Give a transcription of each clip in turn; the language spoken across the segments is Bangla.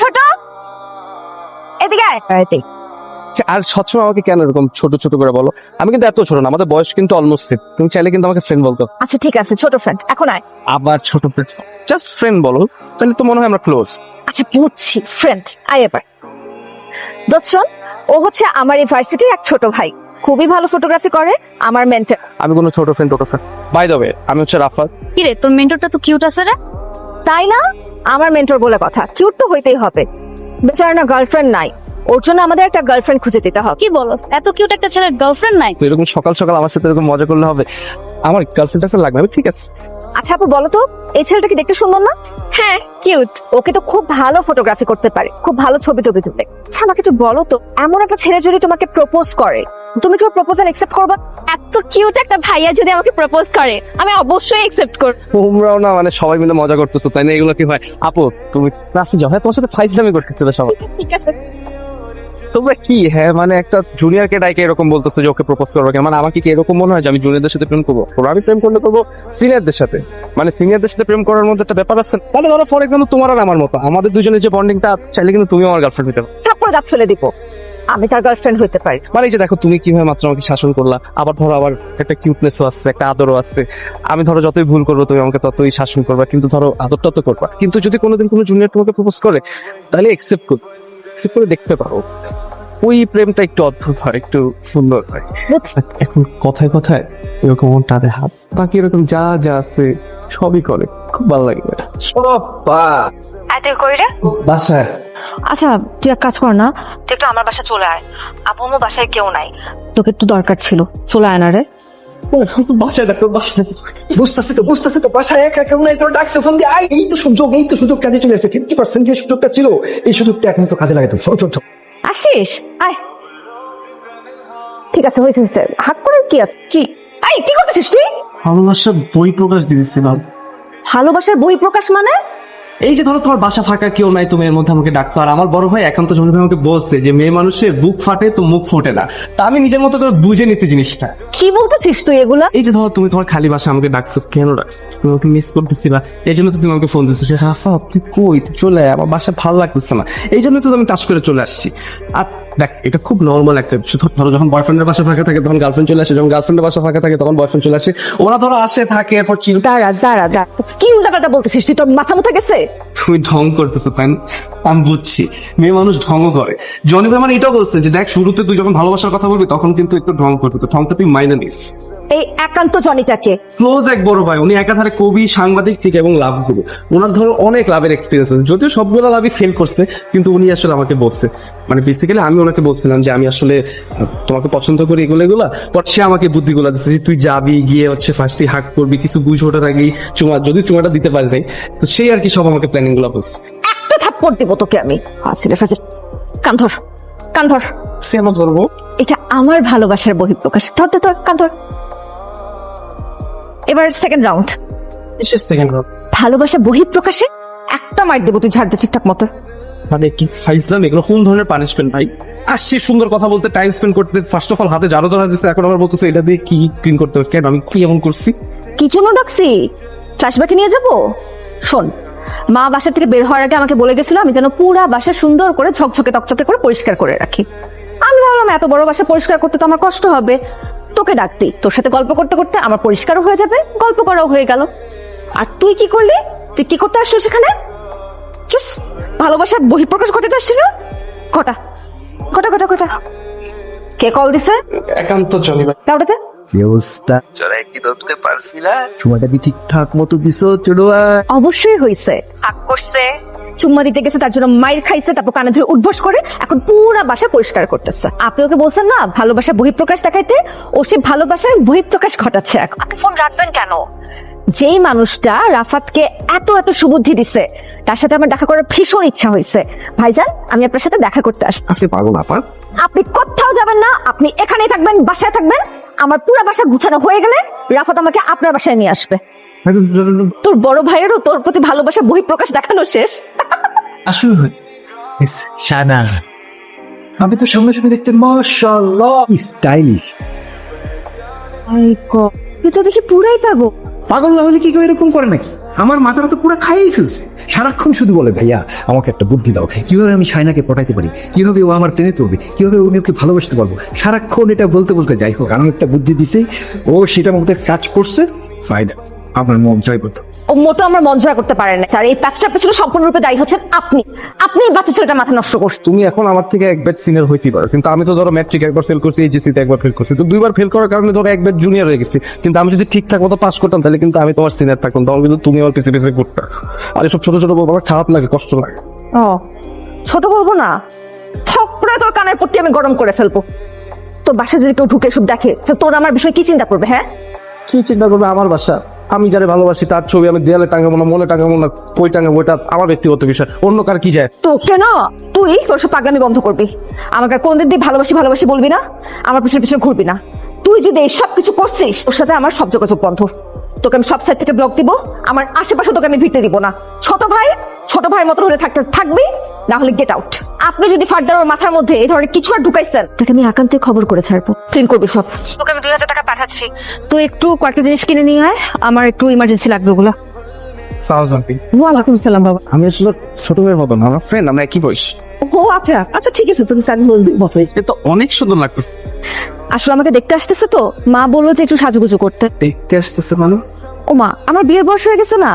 ছোট এদিকে আয়। আর সবসময় আমাকে কেন এরকম ছোট ছোট করে বলো? আমি কিন্তু এত ছোট না, আমাদের বয়স কিন্তু অলমোস্ট সেম। তুমি চাইলে কিন্তু আমাকে ফ্রেন্ড বলতো। আচ্ছা ঠিক আছে, ছোট ফ্রেন্ড, এখন আয়। আবার ছোট ফ্রেন্ড, জাস্ট ফ্রেন্ড বলো, তাহলে তো মনে হয় আমরা ক্লোজ। আচ্ছা বুঝছি, ফ্রেন্ড, আয় এবার। দোস্ত শোন, ও হচ্ছে আমার ইউনিভার্সিটির এক ছোট ভাই, খুবই ভালো ফটোগ্রাফি করে, আমার মেন্টর। আমি কোনো ছোট ফ্রেন্ড বাই দ্য ওয়ে, আমি হচ্ছে রাফাত। কি রে, তোর মেন্টরটা তো কিউট আছে রে। তাই না? আমার মেন্টর বলে কথা, কিউট তো হইতেই হবে। বেচারা না গার্লফ্রেন্ড নাই, ওর জন্য আমাদের একটা গার্লফ্রেন্ড খুঁজে দিতে হবে। কি বলো, এত কিউট একটা ছেলের গার্লফ্রেন্ড নাই? তো এরকম সকাল সকাল আমার সাথে এরকম মজা করলে হবে? আমার গার্লফ্রেন্ড আছে লাগবে, আমি ঠিক আছে। আচ্ছা আপু বলো তো, এই ছেলেটা কি দেখতে সুন্দর না? হ্যাঁ কিউট, ওকে তো খুব ভালো ফটোগ্রাফি করতে পারে, খুব ভালো ছবি টবি তুলে। আচ্ছা আমাকে একটু বলো তো, এমন একটা ছেলে যদি তোমাকে প্রপোজ করে, তুমি কি ওর প্রপোজাল একসেপ্ট করবা? এত কিউট একটা ভাইয়া যদি আমাকে প্রপোজ করে, আমি অবশ্যই একসেপ্ট করব। তোমরাও না মানে সবাই মিলে মজা করতেছো, তাই না? এগুলো কি হয়? আপু তুমি ক্লাসে যাও, হ্যাঁ তোমার সাথে ফাইজলামি করতেছিল সবাই। ঠিক আছে। তোমরা কি হ্যাঁ মানে একটা জুনিয়রকে ডাইকে এরকম বলতেছো যে ওকে প্রপোজ করবো কেন? মানে আমাকে কি এরকম মনে হয় যে আমি জুনিয়রদের সাথে প্রেম করবো? আমি প্রেম করলে করবো সিনিয়রদের সাথে, মানে সিনিয়রদের সাথে প্রেম করার মধ্যে একটা ব্যাপার আছে। তাহলে ধরো ফর এক্সাম্পল তোমার আর আমার মতো, আমাদের দুজনের যে বন্ডিংটা, চাইলে কিন্তু তুমি আমার গার্লফ্রেন্ড হতে পারো। তারপরে দাঁত ফেলে দিব, আমি তার গার্লফ্রেন্ড হইতে পারি। মানে এই যে দেখো তুমি কিভাবে মাত্র আমাকে শাসন করলা, আবার ধরো আবার একটা কিউটনেসও আছে, একটা আদরও আছে। আমি ধরো যতই ভুল করবো তুমি আমাকে ততই শাসন করবা, কিন্তু ধরো আদরটা তো করবা। কিন্তু যদি কোনোদিন কোনো জুনিয়র তোমাকে প্রপোজ করে, তাহলে একসেপ্ট করে দেখতে পারো। ওই প্রেমটা একটু অদ্ভুত হয়, একটু সুন্দর হয়। এখন কথায় কথায় এরকম টাতে হাত, বাকি এরকম যা যা আছে সবই করে, খুব ভালো লাগে। আইতে কই রে? বাসায় আচ্ছা তুই এক কাজ কর না, তুই একটু আমার বাসায় চলে আয়। আপু আমার বাসায় কেউ নাই, তোকে একটু দরকার ছিল, চলে আয় না রে। বাসায় দেখো, বাসায় বুঝতেছি তো বাসায় একা কেউ নাই, তোর ডাকছে ফোন দিয়ে আয়। এই তো সুযোগ কাজে চলে আসছে। 50% যে সুযোগটা ছিল, এই সুযোগটা এখন তো কাজে লাগে। তো শোন আসিস, আয়। ঠিক আছে, হয়েছে হয়েছে, হাত করে কি আছে কি? এই কি করতেছিস তুই? ভালোবাসার বই প্রকাশ দিতেছিলাম। ভালোবাসার বই প্রকাশ মানে? এই যে ধরো তোমার বাসা ফাঁকা, কেউ নাই, তুমি এর মধ্যে আমাকে ডাকছো। আর আমার বড় ভাই একান্ত জমি ভাই আমাকে বলছে যে মেয়ে মানুষের বুক ফাটে তো মুখ ফোটে না। তা আমি নিজের মতো করে বুঝে নিচ্ছি জিনিসটা। কি বলতেছিস তুই এগুলা? এই যে ধরো তুমি তোমার খালি বাসা আমাকে ডাকছো, কেন ডাকছো? তুমি আমাকে মিস করতেছিলা, এই জন্য তো তুমি আমাকে ফোন দিচ্ছো যে রাফা তুই কই, তুই চলে আয়, আমার বাসা ভালো লাগতেছে না। এই জন্য তো আমি টাচ করে চলে আসছি। আর দেখ এটা খুব নর্মাল একটা বিষয়। ধরো যখন বয়ফ্রেন্ডের বাসা ফাঁকা থাকে তখন গার্লফ্রেন্ড চলে আসে, যখন গার্লফ্রেন্ডের বাসা ফাঁকা থাকে তখন বয়ফ্রেন্ড চলে আসে। ওরা ধরো আসে থাকে, এরপর চিল। দাঁড়া, কি উল্টাপাল্টা বলতেছিস তুই? তোর মাথা মুথা গেছে? তুমি ঢং করতেছো তাই না? আমি বুঝছি, মেয়ে মানুষ ঢংও করে। জনি ভাই মানে এটাও বলছে যে দেখ শুরুতে তুই যখন ভালোবাসার কথা বলবি তখন কিন্তু একটু ঢং করতে, তো ঢংটা তুই মাইনে নিস। এই একান্ত জনিটাকে ক্লোজ এক বড় ভাই, উনি একাধারে কবি, সাংবাদিক থেকে এবং লাভ গুরু। ওনার ধরো অনেক লাভের এক্সপিরিয়েন্স আছে, যদিও সবগুলো লাভই ফেল করছে, কিন্তু উনি আসলে আমাকে বলছে, মানে বেসিক্যালি আমি ওনাকে বলছিলাম যে আমি আসলে তোমাকে পছন্দ করি এগুলো। পর সে আমাকে বুদ্ধিগুলো দিচ্ছে যে তুই যাবি, গিয়ে হচ্ছে ফার্স্টে হাক করবি, কিছু বুঝ ওঠার আগেই যদি চুমাটা দিতে পারি নাই, তো সেই আর কি সব আমাকে প্ল্যানিং গুলো বলছে। একটা থাপ্পড় দিব তোকে আমি। আসলে ফাজিল, কান ধর। সে আমার ধরবো, এটা আমার ভালোবাসার বহিঃপ্রকাশ। ধর কান ধর। এবার সেকেন্ড রাউন্ড। Second round. ভালোবাসা বহিঃপ্রকাশে একটা মার দেবো তুই ঝাড় দে ঠিকঠাক মতো। মানে কি ফাইজলাম এগুলো? কোন ধরনের পানিশমেন্ট ভাই? আসছি সুন্দর কথা বলতে, টাইম স্পেন্ড করতে, ফার্স্ট অফ অল হাতে জারো ধরা দিচ্ছে, এখন আবার বলতেছে এটা দিয়ে কি ক্লিন করতে হবে। কেন আমি কি এমন করছি? কি জন্য ডাকছি? ফ্ল্যাশব্যাকে নিয়ে যাবো? শোন, মা বাসা থেকে বের হওয়ার আগে আমাকে বলে গেছিল আমি যেন পুরা বাসা সুন্দর করে ঝকঝকে তকচকে করে পরিষ্কার করে রাখি। আমি ভাবলাম এত বড় বাসা পরিষ্কার করতে তো আমার কষ্ট হবে, তোকে ডাকতি, তোর সাথে গল্প করতে করতে আমার পরিষ্কারও হয়ে যাবে, গল্প করাও হয়ে গেল। আর তুই কি করলি? তুই কি করতে আসছিস সেখানে? ভালোবাসার বহিঃপ্রকাশ ঘটাতে আসছিস? ঘটা। কে কল দিছে? একান্ত জনি ভাই। কাউটাতে ব্যবস্থা চড়াই কি ধরতে পারছি না, চুমাটা কি ঠিকঠাক মতো দিছো চড়ুয়া? অবশ্যই হইছে, হাক করছে, চুম্মা দিতে গেছে, তার জন্য মাইর খাইছে, তারপর কানে ধরে উঠবস করে এখন পুরা বাসা পরিষ্কার করতেছে। আপনি ওকে বলছেন না ভালোবাসা বহিঃপ্রকাশ দেখাইতে, ও সে ভালোবাসার বহিঃপ্রকাশ ঘটাচ্ছে। এখন আপনি ফোন রাখবেন কেন? যেই মানুষটা রাফাতকে এত সুবুদ্ধি দিছে, তার সাথে আমার দেখা করার ভীষণ ইচ্ছা হয়েছে। ভাইজান আমি আপনার সাথে দেখা করতে আসছি। আজকে পাগল আপা, আপনি কোথাও যাবেন না, আপনি এখানেই থাকবেন, বাসায় থাকবেন। আমার পুরা বাসা গুছানো হয়ে গেলে রাফাত আমাকে আপনার বাসায় নিয়ে আসবে। তোর বড় ভাইয়েরও তোর প্রতি ভালোবাসা বহিঃপ্রকাশ দেখানো শেষ। আসলে শানা, আমি তো সামনে দেখতে মাশাআল্লাহ স্টাইলিশ। তুই তো দেখি পুরাই পাগল। পাগল না হলে কি কেউ এরকম করে নাকি? আমার মাথাটা তো পুরো খাইয়ে ফেলছে। সারাক্ষণ শুধু বলে ভাইয়া আমাকে একটা বুদ্ধি দাও, কিভাবে আমি শায়নাকে পটাইতে পারি, কিভাবে ও আমার প্রেমে পড়বে, কিভাবে আমি ওকে ভালোবাসতে পারবো। সারাক্ষণ এটা বলতে বলতে যাই হোক, আমি একটা বুদ্ধি দিছি, ও সেটার মধ্যে কাজ করছে, ফায়দা আপনার মন জয় করতে। ও মোটো আমার মন জয় করতে পারে না স্যার। এই প্যাচটার পেছনে সম্পূর্ণরূপে দায়ী হচ্ছেন আপনি। আপনি এই বাচ্চা ছেলেটা মাথা নষ্ট করছেন। তুমি এখন আমার থেকে এক ব্যাচ সিনিয়র হইতেই পারো, কিন্তু আমি তো ধরো ম্যাট্রিক একবার ফেল করছি, এইচএসসিতে একবার ফেল করছি, তো দুইবার ফেল করার কারণে ধরো এক ব্যাচ জুনিয়র হয়ে গেছি। কিন্তু আমি যদি ঠিকঠাক মতো পাস করতাম তাহলে কিন্তু আমি তোমার সিনিয়র থাকতাম, তখন কিন্তু তুমি আমার পিছিয়ে পিছিয়ে ঘুরতা। আর এসব ছোট ছোট ব্যাপার খারাপ লাগে, কষ্ট লাগে। ও ছোট বলবো না, থপড়ে তোর কানের পট্টি আমি গরম করে ফেলবো। তোর বাসায় যদি কেউ ঢুকে এসব দেখে, তো তোর আমার বিষয়ে কি চিন্তা করবে? হ্যাঁ, কি চিন্তা করবে? আমার বাসা, আমি যারা ভালোবাসি তার ছবি আমি দেয়ালে টাঙাবো না, মনে টাঙাবো না, কই টাঙাবো, ওটা আমার ব্যক্তিগত বিষয়, অন্য কার কি যায়। তো কেন তুই তোর সব পাগলামি বন্ধ করবি? আমাকে আর কোনদিন দিয়ে ভালোবাসি ভালোবাসি বলবি না, আমার পিছনে পিছনে ঘুরবি না। তুই যদি এই সব কিছু করছিস, ওর সাথে আমার সব যোগাযোগ বন্ধ। তোকে আমি সব সাইড থেকে ব্লক দিব, আমার আশেপাশে তোকে আমি ভিড়তে দিব না। ছোট ভাই মতো হলে থাকবি, না হলে গেট আউট। আপনি যদি ফার্দার ওর মাথার মধ্যে এই ধরনের কিছু আর ঢুকাইছেন, তাকে আমি একান্তই খবর করে ছাড়বো। ক্লিন করবি সব। তোকে আমি 2000 টাকা পাঠাচ্ছি, তুই একটু কয়েকটা জিনিস কিনে নিয়ে আয়, আমার একটু ইমার্জেন্সি লাগবে ওগুলো। ওয়ালাইকুম সালাম বাবা। আমি আসলে ছোট ভাইয়ের মতন, আমার ফ্রেন্ড, আমরা একই বয়স। ও আচ্ছা আচ্ছা, ঠিক আছে, তুমি চান বলবি বসে। এ তো অনেক সুন্দর লাগতেছে। আসলে আমাকে দেখতে আসতেছে তো, মা বললো যে একটু সাজুগুজু করতে। দেখতে আসতেছে মানে? ও মা, আমার বিয়ের বয়স হয়ে গেছে না,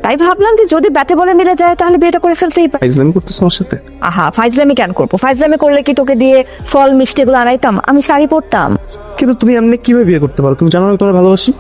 তাই ভাবলাম যে যদি ব্যাটে বলে মিলে যায় তাহলে বিয়েটা করে ফেলতেই পারি। ফাইজলামি করতেছে আমার সাথে? আহা, ফাইজলামি কেন করবো? ফাইজলামি করলে কি তোকে দিয়ে ফল মিষ্টি এগুলো আনাইতাম? আমি শাড়ি পরতাম। কিন্তু তুমি এমনি কিভাবে বিয়ে করতে পারো? তুমি জানো না তোমার ভালোবাসি?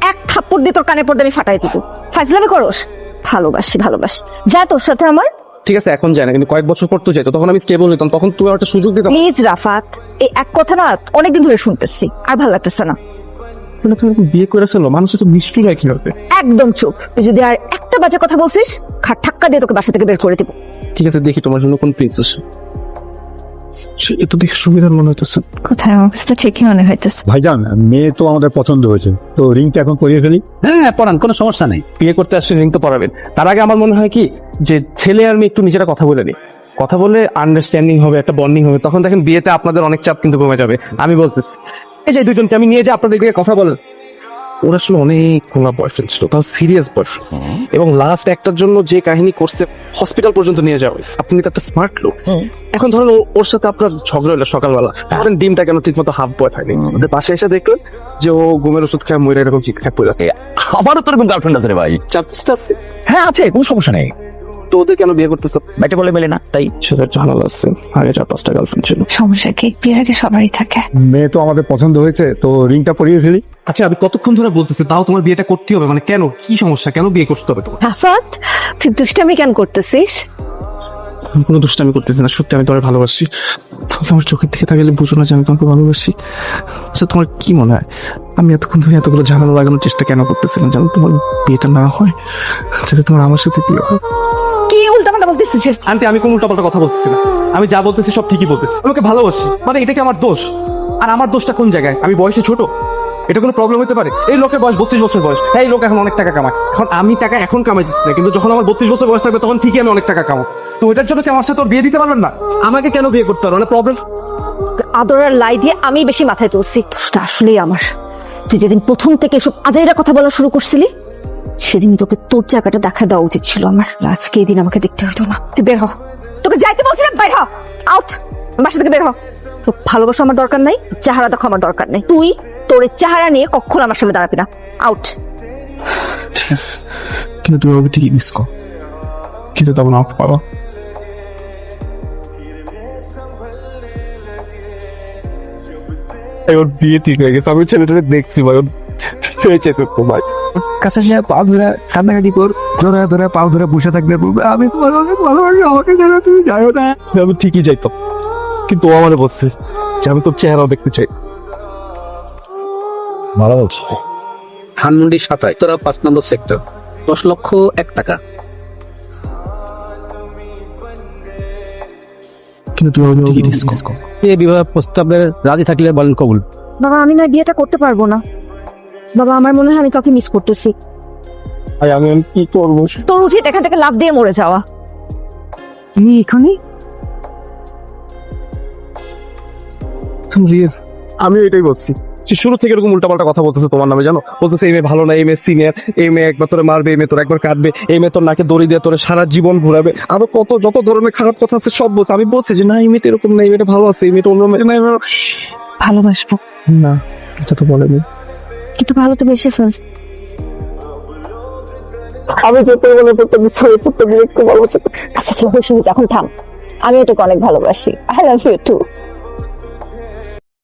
এক থাপ্পড় দিয়ে তোর কানের পর্দা আমি ফাটাই দিব। ফাইজলামি করস? ভালোবাসি যা তোর সাথে আমার। ঠিক আছে, এখন যায় না, কিন্তু কয়েক বছর পর তো যাইতো, তখন আমি স্টেবল হইতাম, তখন তুমি একটা সুযোগ দিতাম। প্লিজ রাফাত, এই এক কথা না অনেকদিন ধরে শুনতেছি, আর ভালো লাগতেছে না। তুমি বিয়ে করে ফেলো, মানুষ তো নিষ্ঠুর হয় কিভাবে? একদম চুপ। তুই যদি আর একটা বাজে কথা বলছিস, খাট ঠাক্কা দিয়ে তোকে বাসা থেকে বের করে দিব। ঠিক আছে, দেখি তোমার জন্য কোন প্রিন্সেস। এত দেখে সুবিধার মনে হইতেছে। কোথায়? আমার কাছে তো ঠিকই মনে হইতেছে। ভাইজান, মেয়ে তো আমাদের পছন্দ হয়েছে, তো রিংটা এখন করিয়ে ফেলি। হ্যাঁ পড়ান, কোনো সমস্যা নেই। বিয়ে করতে আসলে রিং তো পড়াবেন। তার আগে আমার মনে হয় কি যে ছেলে আর মেয়ে একটু নিজেরা কথা বলে নিই, কথা বলে আন্ডারস্ট্যান্ডিং হবে, একটা বন্ডিং হবে, তখন দেখেন বিয়েতে আপনাদের অনেক চাপ কিন্তু কমে যাবে। আমি বলতেছি, এই যে দুজনকে আমি নিয়ে যাই, আপনাদের দিকে কথা বলেন। ওরা আসলে অনেক খোলা বয়ফ্রেন্ড ছিল, তাও সিরিয়াস বয়ফ্রেন্ড, এবং লাস্ট একটার জন্য যে কাহিনী করছে, হসপিটাল পর্যন্ত নিয়ে যাওয়া হয়েছে। আপনি তো একটা স্মার্ট লোক, এখন ধরেন ওর সাথে আপনার ঝগড়া হলো সকালবেলা, ধরেন ডিমটা কেন ঠিক মতো হাফ বয় হয়নি, আমাদের পাশে এসে দেখলেন যে ও ঘুমের ওষুধ খায় ময়রা এরকম চিৎকার পড়ে আছে। আমারও তো এরকম গার্লফ্রেন্ড আছে রে ভাই। চাপটা আছে? হ্যাঁ আছে, কোনো সমস্যা নেই। তো ওদের কেন বিয়ে করতেছে? ব্যাটে বলে মেলে না তাই। সেটার ঝামেলা আছে, আগে 4-5টা গার্লফ্রেন্ড ছিল। সমস্যা কি? বিয়ের আগে সবারই থাকে। মেয়ে তো আমাদের পছন্দ হয়েছে, তো রিংটা পরিয়ে ফেলি। আচ্ছা, আমি কতক্ষণ ধরে বলতেছি, তাও তোমার বিয়েটা করতে হবে মানে? কেন, কি সমস্যা, কেন বিয়ে করতে হবে তোমার? রাফাত, তুই দুষ্টামি কেন করতেছিস? আমি কোনো দুষ্টামি করতেছি না, সত্যি আমি তোমার ভালোবাসি। তুমি আমার চোখের দিকে তাকালে বুঝো না যে আমি তোমাকে ভালোবাসি? আচ্ছা, তোমার কি মনে হয় আমি এতক্ষণ ধরে এতগুলো ঝামেলা লাগানোর চেষ্টা কেন করতেছিলাম যেন তোমার বিয়েটা না হয়, যাতে তোমার আমার সাথে বিয়ে হয়? কি উল্টাপাল্টা বলতেছিস? আন্টি, আমি কোনো উল্টাপাল্টা কথা বলতেছি না, আমি যা বলতেছি সব ঠিকই বলতেছি। আমাকে ভালোবাসি মানে এটা কি আমার দোষ? আর আমার দোষটা কোন জায়গায়? আমি বয়সে ছোট, এটা কোনো প্রবলেম হতে পারে? এই লোকের বয়স 32 বছর বয়স, এই লোক এখন অনেক টাকা কামায়। এখন আমি টাকা এখন কামাইতেছি না, কিন্তু যখন আমার 32 বছর বয়স থাকবে তখন ঠিকই আমি অনেক টাকা কামাবো। তো এটার জন্য কি আমার সাথে তোর বিয়ে দিতে পারবেন না? আমাকে কেন বিয়ে করতে পারবে না? প্রবলেম? আদর আর লাই দিয়ে আমি বেশি মাথায় তুলছি। দোষটা আসলেই আমার। তুই যেদিন প্রথম থেকে এসব আজাইরা কথা বলা শুরু করছিলি, সেদিন তোকে তোর জায়গাটা দেখা দেওয়া উচিত ছিল আমার। আজকে এই দিন আমাকে দেখতে হতো না। তুই বের হ, তোকে যাইতে বলছিলাম, বের হ, আউট, বাসা থেকে বের হ। তোর ভালোবাসা আমার দরকার নাই, চেহারা দেখো আমার দরকার নেই। তুই তোর এই চেহারা নিয়ে কখনো আমার সামনে দাঁড়াবি না, আউট। ঠিক আছে, কিন্তু তুমি ওকে ঠিকই মিস করো, কিন্তু তখন অফ পাবা। ওর বিয়ে ঠিক হয়ে গেছে, আমি ছেলেটাকে দেখছি ভাই, ওর হয়েছে তো ভাই। কাছে গিয়ে পা ধরে কান্নাকাটি কর, জোরে ধরে পা ধরে বসে থাকবে, বলবে, আমি তোমার অনেক ভালোবাসি, আমাকে জানা তুমি যাও না। আমি ঠিকই যাইতাম, কিন্তু ও আমারে বলছে যে আমি তোর চেহারাও দেখতে চাই। ভালো বলছো। ধানমন্ডি 27 উত্তরা 5 নম্বর সেক্টর, 10,01,000 টাকা। কিন্তু তুমি ওকে ঠিকই মিস করো। এই বিবাহ প্রস্তাবের রাজি থাকলে বলেন কবুল। বাবা, আমি না বিয়েটা করতে পারবো না। বাবা, আমার মনে হয় আমি কাউকে মিস করতেছি। ভাই আমি কি করবো? তোর উচিত এখান থেকে লাফ দিয়ে মরে যাওয়া। তুমি এখানে? তুমি আমি এটাই বলছি, সে শুরু থেকে এরকম উল্টাপাল্টা কথা বলতেছে তোমার নামে, জানো? বলতেছে এই মেয়ে ভালো না, এই মেয়ে সিনিয়র, এই মেয়ে একবার তোরে মারবে, এই মেয়ে তোর একবার কাটবে, এই মেয়ে তোর নাকে দড়ি দিয়ে তোরে সারা জীবন ঘুরাবে, আরো কত যত ধরনের খারাপ কথা আছে সব বলছে। আমি বলছি যে না, এই মেয়েটা এরকম না, এই মেয়েটা ভালো আছে, এই মেয়েটা অন্য মেয়ে না, ভালোবাসবো না, এটা তো বলেনি। কিন্তু ভালো তো বেশি ফেলস। আমি যে পরিমাণে পড়তে বিছানায় পড়তে বিরক্ত ভালোবাসি। আচ্ছা ঠিক আছে, এখন থাম। আমি ওটাকে অনেক ভালোবাসি। I love you two.